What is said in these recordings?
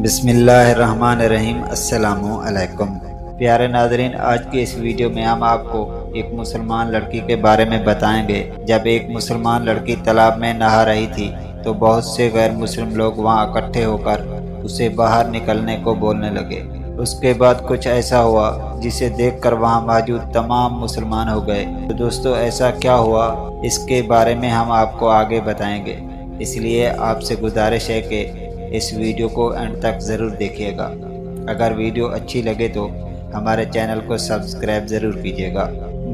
بسم اللہ الرحمن الرحیم۔ السلام علیکم پیارے ناظرین، آج کی اس ویڈیو میں ہم آپ کو ایک مسلمان لڑکی کے بارے میں بتائیں گے۔ جب ایک مسلمان لڑکی تالاب میں نہا رہی تھی تو بہت سے غیر مسلم لوگ وہاں اکٹھے ہو کر اسے باہر نکلنے کو بولنے لگے۔ اس کے بعد کچھ ایسا ہوا جسے دیکھ کر وہاں موجود تمام مسلمان ہو گئے۔ تو دوستو، ایسا کیا ہوا اس کے بارے میں ہم آپ کو آگے بتائیں گے، اس لیے آپ سے گزارش ہے کہ اس ویڈیو کو اینڈ تک ضرور دیکھیے گا۔ اگر ویڈیو اچھی لگے تو ہمارے چینل کو سبسکرائب ضرور کیجیے گا۔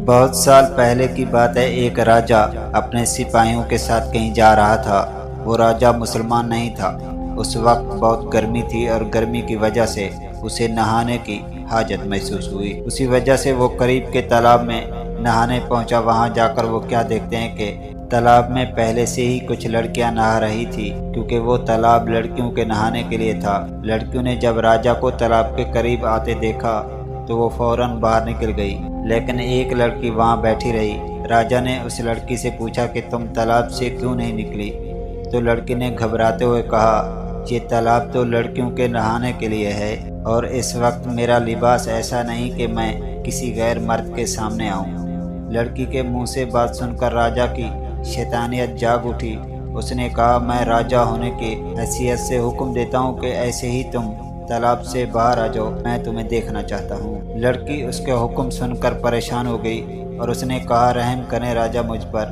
بہت سال پہلے کی بات ہے، ایک راجہ اپنے سپاہیوں کے ساتھ کہیں جا رہا تھا۔ وہ راجہ مسلمان نہیں تھا۔ اس وقت بہت گرمی تھی اور گرمی کی وجہ سے اسے نہانے کی حاجت محسوس ہوئی۔ اسی وجہ سے وہ قریب کے تالاب میں نہانے پہنچا۔ وہاں جا کر وہ کیا دیکھتے ہیں کہ تالاب میں پہلے سے ہی کچھ لڑکیاں نہا رہی تھی، کیونکہ وہ تالاب لڑکیوں کے نہانے کے لیے تھا۔ لڑکیوں نے جب راجہ کو تالاب کے قریب آتے دیکھا تو وہ فوراً باہر نکل گئی، لیکن ایک لڑکی وہاں بیٹھی رہی۔ راجہ نے اس لڑکی سے پوچھا کہ تم تالاب سے کیوں نہیں نکلی؟ تو لڑکی نے گھبراتے ہوئے کہا، یہ تالاب تو لڑکیوں کے نہانے کے لیے ہے اور اس وقت میرا لباس ایسا نہیں کہ میں کسی غیر مرد کے سامنے آؤں۔ لڑکی کے منہ سے بات سن کر راجہ کی شیطانیت جاگ اٹھی۔ اس نے کہا، میں راجہ ہونے کی حیثیت سے حکم دیتا ہوں کہ ایسے ہی تم تالاب سے باہر آ جاؤ، میں تمہیں دیکھنا چاہتا ہوں۔ لڑکی اس کے حکم سن کر پریشان ہو گئی اور اس نے کہا، رحم کریں راجہ مجھ پر،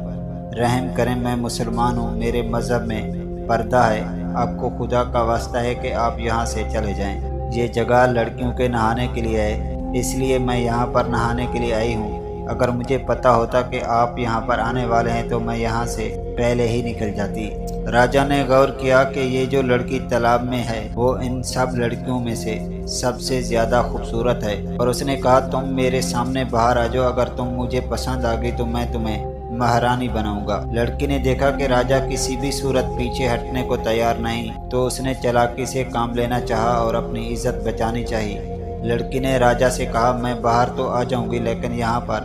رحم کریں، میں مسلمان ہوں، میرے مذہب میں پردہ ہے، آپ کو خدا کا واسطہ ہے کہ آپ یہاں سے چلے جائیں۔ یہ جگہ لڑکیوں کے نہانے کے لیے ہے، اس لیے میں یہاں پر نہانے کے لیے آئی ہوں۔ اگر مجھے پتہ ہوتا کہ آپ یہاں پر آنے والے ہیں تو میں یہاں سے پہلے ہی نکل جاتی۔ راجہ نے غور کیا کہ یہ جو لڑکی تالاب میں ہے وہ ان سب لڑکیوں میں سے سب سے زیادہ خوبصورت ہے، اور اس نے کہا، تم میرے سامنے باہر آ جاؤ، اگر تم مجھے پسند آ گئی تو میں تمہیں مہرانی بناؤں گا۔ لڑکی نے دیکھا کہ راجہ کسی بھی صورت پیچھے ہٹنے کو تیار نہیں، تو اس نے چالاکی سے کام لینا چاہا اور اپنی عزت بچانی چاہی۔ لڑکی نے راجہ سے کہا، میں باہر تو آ جاؤں گی، لیکن یہاں پر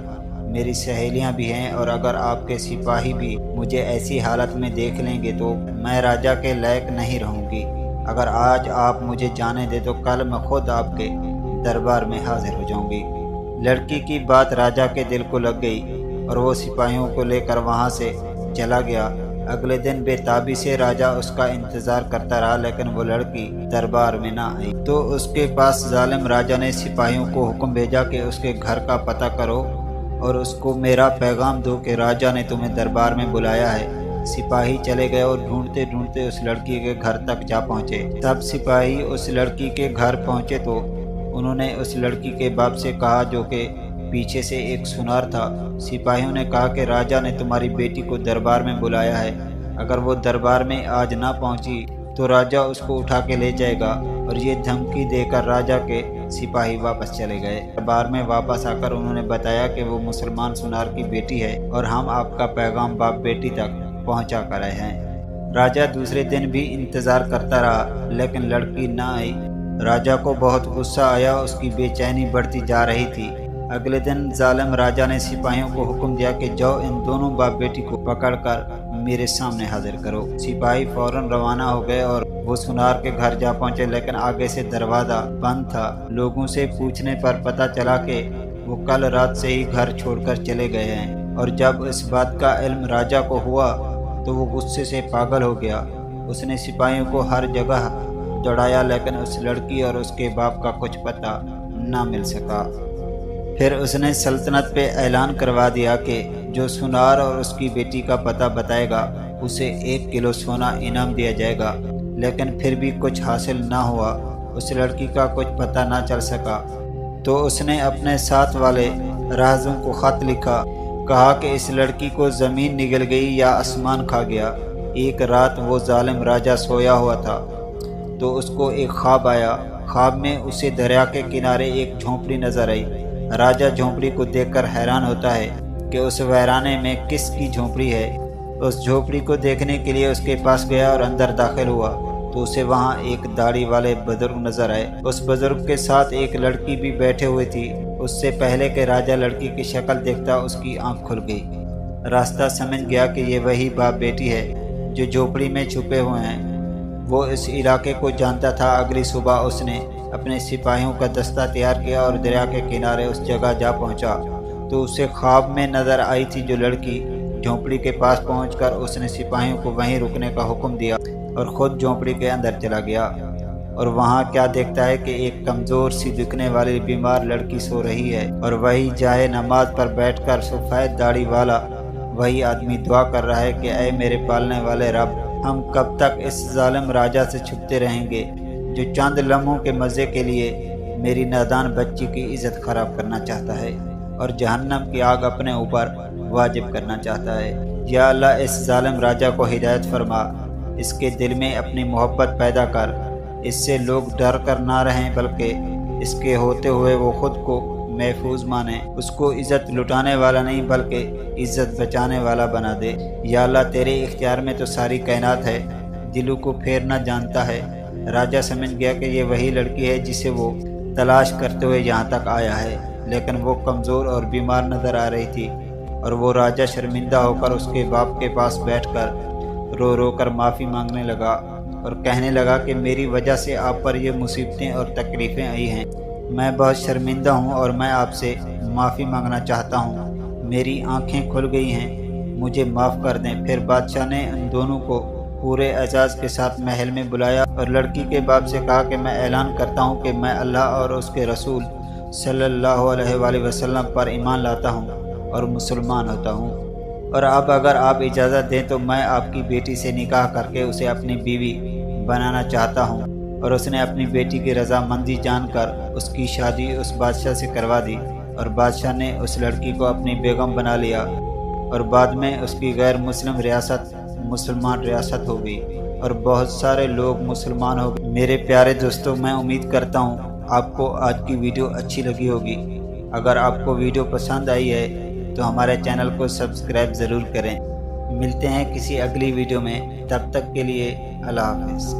میری سہیلیاں بھی ہیں، اور اگر آپ کے سپاہی بھی مجھے ایسی حالت میں دیکھ لیں گے تو میں راجہ کے لائق نہیں رہوں گی۔ اگر آج آپ مجھے جانے دے تو کل میں خود آپ کے دربار میں حاضر ہو جاؤں گی۔ لڑکی کی بات راجہ کے دل کو لگ گئی اور وہ سپاہیوں کو لے کر وہاں سے چلا گیا۔ اگلے دن بے تابی سے راجہ اس کا انتظار کرتا رہا، لیکن وہ لڑکی دربار میں نہ آئی۔ تو اس کے پاس ظالم راجہ نے سپاہیوں کو حکم بھیجا کہ اس کے گھر کا پتہ کرو اور اس کو میرا پیغام دو کہ راجہ نے تمہیں دربار میں بلایا ہے۔ سپاہی چلے گئے اور ڈھونڈتے ڈھونڈتے اس لڑکی کے گھر تک جا پہنچے۔ تب سپاہی اس لڑکی کے گھر پہنچے تو انہوں نے اس لڑکی کے باپ سے کہا، جو کہ پیچھے سے ایک سونار تھا، سپاہیوں نے کہا کہ راجہ نے تمہاری بیٹی کو دربار میں بلایا ہے، اگر وہ دربار میں آج نہ پہنچی تو راجہ اس کو اٹھا کے لے جائے گا۔ اور یہ دھمکی دے کر راجہ کے سپاہی واپس چلے گئے۔ دربار میں واپس آ کر انہوں نے بتایا کہ وہ مسلمان سونار کی بیٹی ہے اور ہم آپ کا پیغام باپ بیٹی تک پہنچا کر آئے ہیں۔ راجہ دوسرے دن بھی انتظار کرتا رہا، لیکن لڑکی نہ آئی۔ راجہ کو بہت غصہ آیا، اس کی بے چینی بڑھتی جا رہی تھی۔ اگلے دن ظالم راجہ نے سپاہیوں کو حکم دیا کہ جاؤ، ان دونوں باپ بیٹی کو پکڑ کر میرے سامنے حاضر کرو۔ سپاہی فوراً روانہ ہو گئے اور وہ سونار کے گھر جا پہنچے، لیکن آگے سے دروازہ بند تھا۔ لوگوں سے پوچھنے پر پتہ چلا کہ وہ کل رات سے ہی گھر چھوڑ کر چلے گئے ہیں، اور جب اس بات کا علم راجہ کو ہوا تو وہ غصے سے پاگل ہو گیا۔ اس نے سپاہیوں کو ہر جگہ دوڑایا، لیکن اس لڑکی اور اس کے باپ کا کچھ پتہ نہ مل سکا۔ پھر اس نے سلطنت پہ اعلان کروا دیا کہ جو سونار اور اس کی بیٹی کا پتہ بتائے گا اسے 1 کلو سونا انعام دیا جائے گا، لیکن پھر بھی کچھ حاصل نہ ہوا، اس لڑکی کا کچھ پتہ نہ چل سکا۔ تو اس نے اپنے ساتھ والے راہزوں کو خط لکھا، کہا کہ اس لڑکی کو زمین نگل گئی یا آسمان کھا گیا۔ ایک رات وہ ظالم راجہ سویا ہوا تھا تو اس کو ایک خواب آیا۔ خواب میں اسے دریا کے کنارے ایک جھونپڑی نظر آئی۔ راجہ جھونپڑی کو دیکھ کر حیران ہوتا ہے کہ اس ویرانے میں کس کی جھونپڑی ہے۔ اس جھونپڑی کو دیکھنے کے لیے اس کے پاس گیا اور اندر داخل ہوا تو اسے وہاں ایک داڑھی والے بزرگ نظر آئے۔ اس بزرگ کے ساتھ ایک لڑکی بھی بیٹھے ہوئی تھی۔ اس سے پہلے کہ راجہ لڑکی کی شکل دیکھتا اس کی آنکھ کھل گئی۔ راستہ سمجھ گیا کہ یہ وہی باپ بیٹی ہے جو جھونپڑی میں چھپے ہوئے ہیں۔ وہ اس علاقے کو جانتا تھا۔ اگلی صبح اس نے اپنے سپاہیوں کا دستہ تیار کیا اور دریا کے کنارے اس جگہ جا پہنچا تو اسے خواب میں نظر آئی تھی جو لڑکی۔ جھونپڑی کے پاس پہنچ کر اس نے سپاہیوں کو وہیں رکنے کا حکم دیا اور خود جھونپڑی کے اندر چلا گیا، اور وہاں کیا دیکھتا ہے کہ ایک کمزور سی دکھنے والی بیمار لڑکی سو رہی ہے، اور وہی جائے نماز پر بیٹھ کر سفید داڑھی والا وہی آدمی دعا کر رہا ہے کہ اے میرے پالنے والے رب، ہم کب تک اس ظالم راجا سے چھپتے رہیں گے جو چند لمحوں کے مزے کے لیے میری نادان بچی کی عزت خراب کرنا چاہتا ہے اور جہنم کی آگ اپنے اوپر واجب کرنا چاہتا ہے۔ یا اللہ، اس ظالم راجا کو ہدایت فرما، اس کے دل میں اپنی محبت پیدا کر، اس سے لوگ ڈر کر نہ رہیں بلکہ اس کے ہوتے ہوئے وہ خود کو محفوظ مانے، اس کو عزت لٹانے والا نہیں بلکہ عزت بچانے والا بنا دے۔ یا اللہ، تیرے اختیار میں تو ساری کائنات ہے، دلوں کو پھیرنا جانتا ہے۔ راجا سمجھ گیا کہ یہ وہی لڑکی ہے جسے وہ تلاش کرتے ہوئے یہاں تک آیا ہے، لیکن وہ کمزور اور بیمار نظر آ رہی تھی، اور وہ راجا شرمندہ ہو کر اس کے باپ کے پاس بیٹھ کر رو رو کر معافی مانگنے لگا اور کہنے لگا کہ میری وجہ سے آپ پر یہ مصیبتیں اور تکلیفیں آئی ہیں، میں بہت شرمندہ ہوں اور میں آپ سے معافی مانگنا چاہتا ہوں، میری آنکھیں کھل گئی ہیں، مجھے معاف کر دیں۔ پھر بادشاہ نے ان دونوں کو پورے اعزاز کے ساتھ محل میں بلایا اور لڑکی کے باپ سے کہا کہ میں اعلان کرتا ہوں کہ میں اللہ اور اس کے رسول صلی اللہ علیہ وآلہ وسلم پر ایمان لاتا ہوں اور مسلمان ہوتا ہوں، اور اب اگر آپ اجازت دیں تو میں آپ کی بیٹی سے نکاح کر کے اسے اپنی بیوی بنانا چاہتا ہوں۔ اور اس نے اپنی بیٹی کی رضامندی جان کر اس کی شادی اس بادشاہ سے کروا دی، اور بادشاہ نے اس لڑکی کو اپنی بیگم بنا لیا، اور بعد میں اس کی غیر مسلم ریاست مسلمان ریاست ہو گئی اور بہت سارے لوگ مسلمان ہو گئے۔ میرے پیارے دوستوں، میں امید کرتا ہوں آپ کو آج کی ویڈیو اچھی لگی ہوگی۔ اگر آپ کو ویڈیو پسند آئی ہے تو ہمارے چینل کو سبسکرائب ضرور کریں۔ ملتے ہیں کسی اگلی ویڈیو میں، تب تک کے لیے اللہ حافظ۔